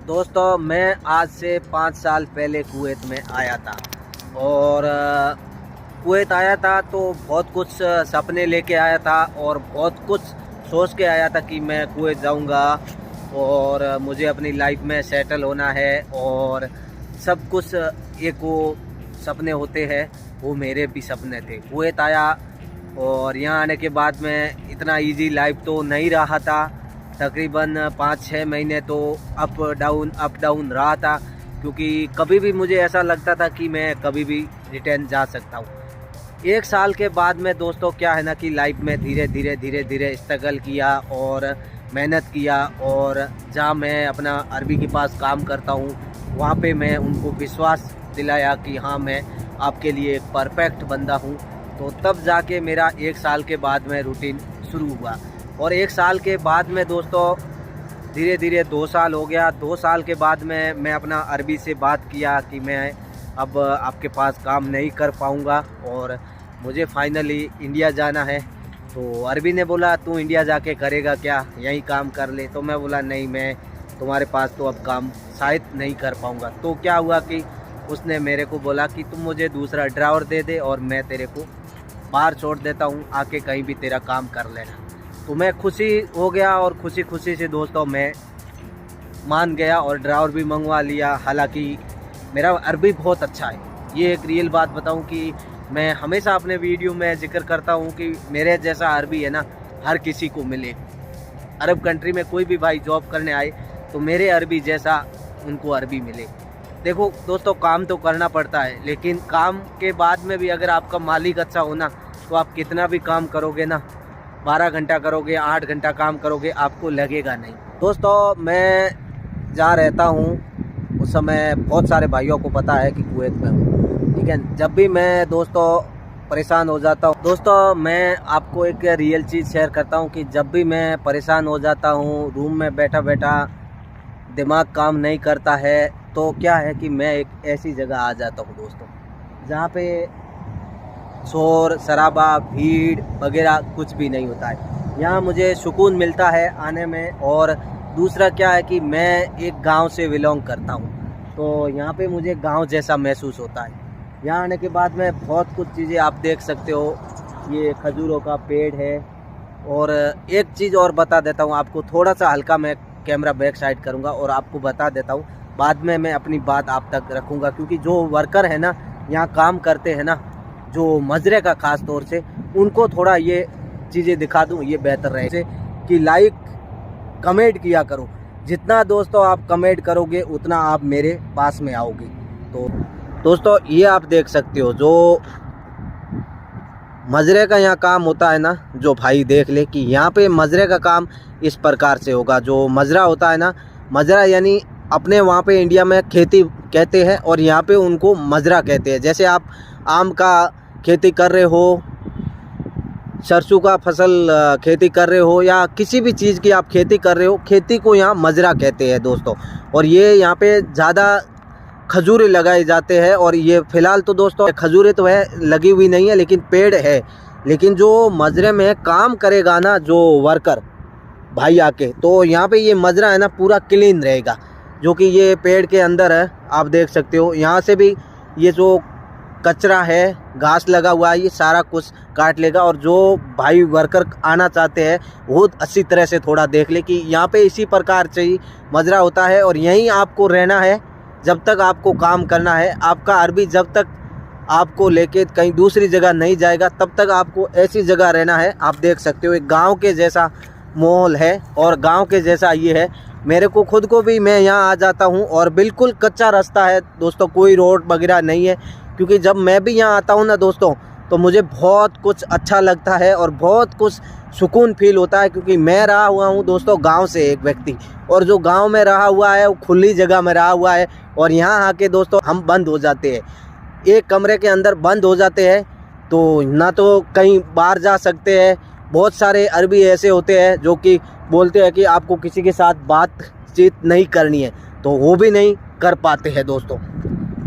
दोस्तों मैं आज से 5 साल पहले कुवैत में आया था और कुवैत आया था तो बहुत कुछ सपने लेके आया था और बहुत कुछ सोच के आया था कि मैं कुवैत जाऊंगा और मुझे अपनी लाइफ में सेटल होना है और सब कुछ एक वो सपने होते हैं, वो मेरे भी सपने थे। कुवैत आया और यहाँ आने के बाद में इतना इजी लाइफ तो नहीं रहा था। तकरीबन 5-6 महीने तो अप डाउन रहा था, क्योंकि कभी भी मुझे ऐसा लगता था कि मैं कभी भी रिटर्न जा सकता हूँ। 1 साल के बाद में दोस्तों क्या है ना कि लाइफ में धीरे धीरे स्ट्रगल किया और मेहनत किया, और जहाँ मैं अपना अरबी के पास काम करता हूँ वहाँ पे मैं उनको विश्वास दिलाया कि हाँ मैं आपके लिए एक परफेक्ट बंदा हूँ। तो तब जाके मेरा 1 साल के बाद में रूटीन शुरू हुआ और 1 साल के बाद में दोस्तों धीरे धीरे 2 साल हो गया। 2 साल के बाद में मैं अपना अरबी से बात किया कि मैं अब आपके पास काम नहीं कर पाऊँगा और मुझे फाइनली इंडिया जाना है। तो अरबी ने बोला तू इंडिया जाके करेगा क्या, यहीं काम कर ले। तो मैं बोला नहीं, मैं तुम्हारे पास तो अब काम शायद नहीं कर पाऊँगा। तो क्या हुआ कि उसने मेरे को बोला कि तुम मुझे दूसरा ड्राइवर दे दे और मैं तेरे को बाहर छोड़ देता हूँ, आके कहीं भी तेरा काम कर लेना। तो मैं खुशी हो गया और खुशी से दोस्तों मैं मान गया और ड्राइवर भी मंगवा लिया। हालांकि मेरा अरबी बहुत अच्छा है, ये एक रियल बात बताऊं कि मैं हमेशा अपने वीडियो में जिक्र करता हूं कि मेरे जैसा अरबी है ना हर किसी को मिले। अरब कंट्री में कोई भी भाई जॉब करने आए तो मेरे अरबी जैसा उनको अरबी मिले। देखो दोस्तों, काम तो करना पड़ता है, लेकिन काम के बाद में भी अगर आपका मालिक अच्छा हो ना तो आप कितना भी काम करोगे ना, 12 घंटा करोगे, 8 घंटा काम करोगे, आपको लगेगा नहीं। दोस्तों मैं जहाँ रहता हूँ उस समय बहुत सारे भाइयों को पता है कि कुवैत में हूँ, ठीक है। जब भी मैं दोस्तों परेशान हो जाता हूँ, दोस्तों मैं आपको एक रियल चीज़ शेयर करता हूँ कि जब भी मैं परेशान हो जाता हूँ, रूम में बैठा बैठा दिमाग काम नहीं करता है, तो क्या है कि मैं एक ऐसी जगह आ जाता हूँ दोस्तों जहाँ पे शोर शराबा भीड़ वगैरह कुछ भी नहीं होता है। यहाँ मुझे सुकून मिलता है आने में। और दूसरा क्या है कि मैं एक गांव से बिलोंग करता हूँ, तो यहाँ पे मुझे गांव जैसा महसूस होता है। यहाँ आने के बाद में बहुत कुछ चीज़ें आप देख सकते हो, ये खजूरों का पेड़ है। और एक चीज़ और बता देता हूँ आपको, थोड़ा सा हल्का मैं कैमरा बैक साइड करूँगा और आपको बता देता हूँ, बाद में मैं अपनी बात आप तक रखूँगा। क्योंकि जो वर्कर है ना यहाँ काम करते हैं ना, जो मजरे का ख़ास तौर से, उनको थोड़ा ये चीज़ें दिखा दूँ, ये बेहतर रहे कि लाइक कमेंट किया करो। जितना दोस्तों आप कमेंट करोगे उतना आप मेरे पास में आओगे। तो दोस्तों ये आप देख सकते हो जो मजरे का यहाँ काम होता है ना, जो भाई देख ले कि यहाँ पे मजरे का काम इस प्रकार से होगा। जो मजरा होता है ना, मजरा यानी अपने वहाँ पे इंडिया में खेती कहते हैं और यहाँ पे उनको मजरा कहते हैं। जैसे आप आम का खेती कर रहे हो, सरसों का फसल खेती कर रहे हो, या किसी भी चीज़ की आप खेती कर रहे हो, खेती को यहाँ मजरा कहते हैं दोस्तों। और ये यहाँ पे ज़्यादा खजूरें लगाए जाते हैं। और ये फ़िलहाल तो दोस्तों खजूरें तो है लगी हुई नहीं है, लेकिन पेड़ है। लेकिन जो मजरे में काम करेगा ना जो वर्कर भाई आके, तो यहाँ पे ये मजरा है ना पूरा क्लीन रहेगा। जो कि ये पेड़ के अंदर है, आप देख सकते हो। यहाँ से भी ये जो कचरा है, घास लगा हुआ है, ये सारा कुछ काट लेगा। और जो भाई वर्कर आना चाहते हैं वो अच्छी तरह से थोड़ा देख ले कि यहाँ पे इसी प्रकार से ही मजरा होता है और यहीं आपको रहना है जब तक आपको काम करना है। आपका अरबी जब तक आपको लेके कहीं दूसरी जगह नहीं जाएगा तब तक आपको ऐसी जगह रहना है। आप देख सकते हो एक गाँव के जैसा माहौल है और गाँव के जैसा ये है। मेरे को खुद को भी, मैं यहाँ आ जाता हूँ और बिल्कुल कच्चा रास्ता है दोस्तों, कोई रोड वगैरह नहीं है। क्योंकि जब मैं भी यहाँ आता हूँ ना दोस्तों, तो मुझे बहुत कुछ अच्छा लगता है और बहुत कुछ सुकून फील होता है। क्योंकि मैं रहा हुआ हूँ दोस्तों गांव से एक व्यक्ति, और जो गांव में रहा हुआ है वो खुली जगह में रहा हुआ है। और यहाँ आके दोस्तों हम बंद हो जाते हैं, एक कमरे के अंदर बंद हो जाते हैं, तो ना तो कहीं बाहर जा सकते हैं। बहुत सारे अरबी ऐसे होते हैं जो कि बोलते हैं कि आपको किसी के साथ बातचीत नहीं करनी है, तो वो भी नहीं कर पाते हैं दोस्तों।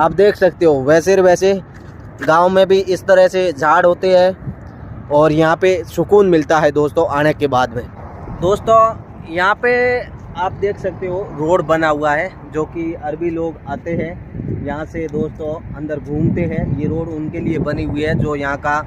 आप देख सकते हो वैसे गांव में भी इस तरह से झाड़ होते हैं और यहाँ पे सुकून मिलता है दोस्तों आने के बाद में। दोस्तों यहाँ पे आप देख सकते हो रोड बना हुआ है, जो कि अरबी लोग आते हैं यहाँ से दोस्तों अंदर घूमते हैं। ये रोड उनके लिए बनी हुई है जो यहाँ का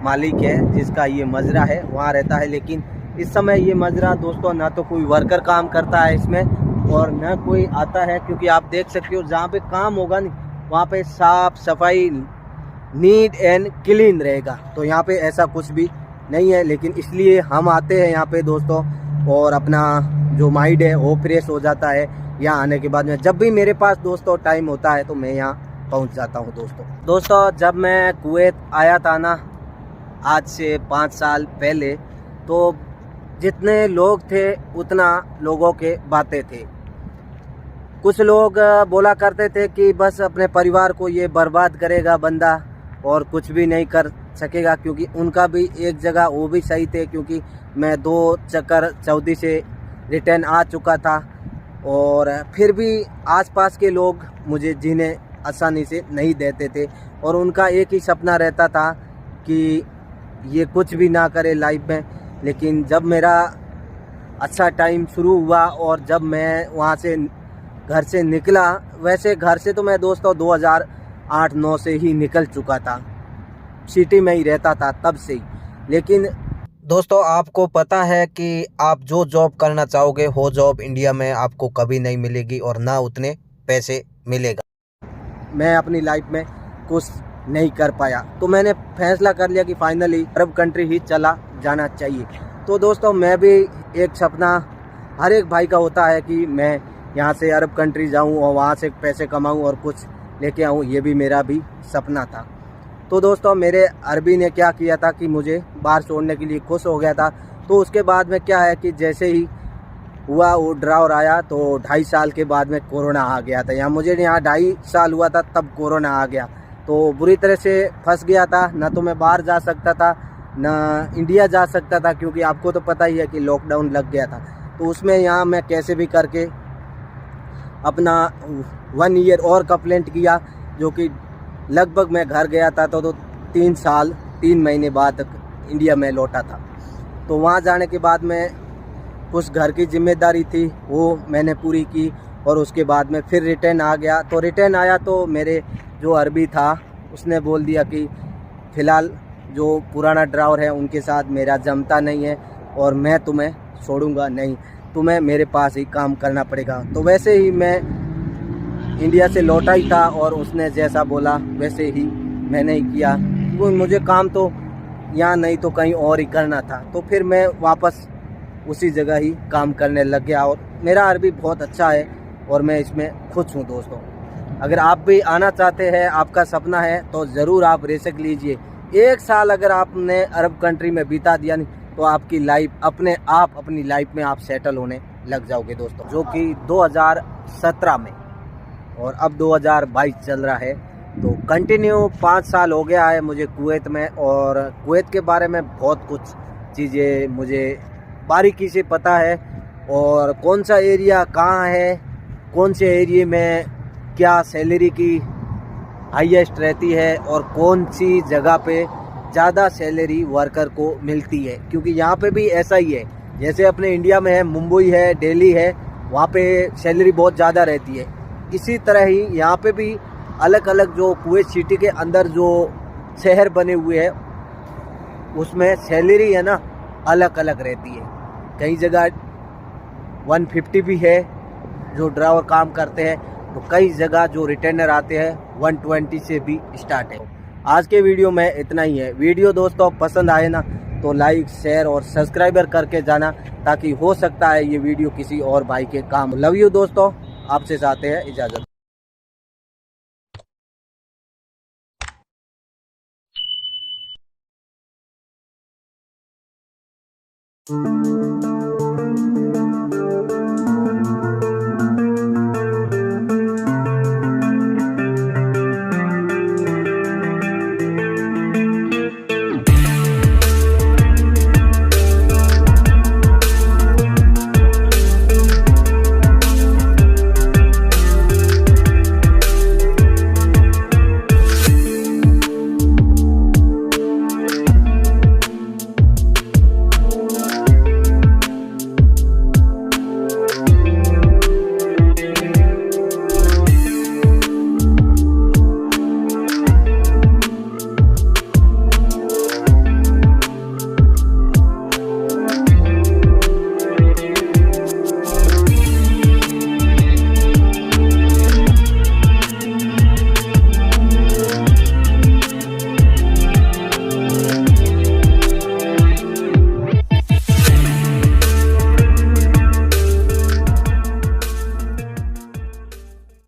मालिक है, जिसका ये मजरा है, वहाँ रहता है। लेकिन इस समय ये मजरा दोस्तों ना तो कोई वर्कर काम करता है इसमें और ना कोई आता है, क्योंकि आप देख सकते हो जहाँ पे काम होगा नहीं वहाँ पे साफ सफाई नीट एंड क्लीन रहेगा। तो यहाँ पे ऐसा कुछ भी नहीं है, लेकिन इसलिए हम आते हैं यहाँ पे दोस्तों और अपना जो माइंड है वो फ्रेश हो जाता है। यहाँ आने के बाद में जब भी मेरे पास दोस्तों टाइम होता है तो मैं यहाँ पहुँच जाता हूँ दोस्तों। जब मैं कुवैत आया था ना आज से 5 साल पहले, तो जितने लोग थे उतना लोगों के बातें थे। कुछ लोग बोला करते थे कि बस अपने परिवार को ये बर्बाद करेगा बंदा और कुछ भी नहीं कर सकेगा, क्योंकि उनका भी एक जगह वो भी सही थे, क्योंकि मैं 2 चक्कर सऊदी से रिटर्न आ चुका था और फिर भी आसपास के लोग मुझे जीने आसानी से नहीं देते थे और उनका एक ही सपना रहता था कि ये कुछ भी ना करे लाइफ में। लेकिन जब मेरा अच्छा टाइम शुरू हुआ और जब मैं वहाँ से घर से निकला, वैसे घर से तो मैं दोस्तों 2008-9 से ही निकल चुका था, सिटी में ही रहता था तब से ही। लेकिन दोस्तों आपको पता है कि आप जो जॉब करना चाहोगे वो जॉब इंडिया में आपको कभी नहीं मिलेगी और ना उतने पैसे मिलेगा। मैं अपनी लाइफ में कुछ नहीं कर पाया, तो मैंने फैसला कर लिया कि फाइनली अरब कंट्री ही चला जाना चाहिए। तो दोस्तों मैं भी एक सपना हर एक भाई का होता है कि मैं यहाँ से अरब कंट्री जाऊँ और वहाँ से पैसे कमाऊँ और कुछ लेके आऊँ, ये भी मेरा भी सपना था। तो दोस्तों मेरे अरबी ने क्या किया था कि मुझे बाहर छोड़ने के लिए खुश हो गया था। तो उसके बाद में क्या है कि जैसे ही हुआ वो ड्रावर आया तो 2.5 साल के बाद में कोरोना आ गया था। यहाँ मुझे यहाँ 2.5 साल हुआ था तब कोरोना आ गया, तो बुरी तरह से फंस गया था। ना तो मैं बाहर जा सकता था ना इंडिया जा सकता था, क्योंकि आपको तो पता ही है कि लॉकडाउन लग गया था। तो उसमें यहाँ मैं कैसे भी करके अपना 1 ईयर और कंप्लेंट किया, जो कि लगभग मैं घर गया था तो 3 साल 3 महीने बाद इंडिया में लौटा था। तो वहाँ जाने के बाद में कुछ घर की जिम्मेदारी थी वो मैंने पूरी की और उसके बाद में फिर रिटर्न आ गया। तो रिटर्न आया तो मेरे जो अरबी था उसने बोल दिया कि फ़िलहाल जो पुराना ड्राइवर है उनके साथ मेरा जमता नहीं है और मैं तुम्हें छोड़ूंगा नहीं, तुम्हें मेरे पास ही काम करना पड़ेगा। तो वैसे ही मैं इंडिया से लौटा ही था और उसने जैसा बोला वैसे ही मैंने ही किया, क्योंकि मुझे काम तो यहाँ नहीं तो कहीं और ही करना था। तो फिर मैं वापस उसी जगह ही काम करने लग गया और मेरा अरबी बहुत अच्छा है और मैं इसमें खुश हूँ दोस्तों। अगर आप भी आना चाहते हैं, आपका सपना है, तो ज़रूर आप रिस्क लीजिए। 1 साल अगर आपने अरब कंट्री में बिता दिया नहीं तो आपकी लाइफ अपने आप अपनी लाइफ में आप सेटल होने लग जाओगे दोस्तों, जो कि 2017 में और अब 2022 चल रहा है। तो कंटिन्यू 5 साल हो गया है मुझे कुवैत में और कुवैत के बारे में बहुत कुछ चीज़ें मुझे बारीकी से पता है और कौन सा एरिया कहाँ है, कौन से एरिया में क्या सैलरी की हाईएस्ट रहती है और कौन सी जगह पे ज़्यादा सैलरी वर्कर को मिलती है। क्योंकि यहाँ पे भी ऐसा ही है, जैसे अपने इंडिया में है, मुंबई है, दिल्ली है, वहाँ पे सैलरी बहुत ज़्यादा रहती है। इसी तरह ही यहाँ पे भी अलग अलग जो कुवैत सिटी के अंदर जो शहर बने हुए हैं उसमें सैलरी है ना अलग अलग रहती है। कई जगह 150 भी है जो ड्राइवर काम करते हैं, तो कई जगह जो रिटर्नर आते हैं 120 से भी स्टार्ट है। आज के वीडियो में इतना ही है। वीडियो दोस्तों पसंद आए ना तो लाइक शेयर और सब्सक्राइबर करके जाना, ताकि हो सकता है ये वीडियो किसी और भाई के काम। लव यू दोस्तों, आपसे चाहते हैं इजाज़त।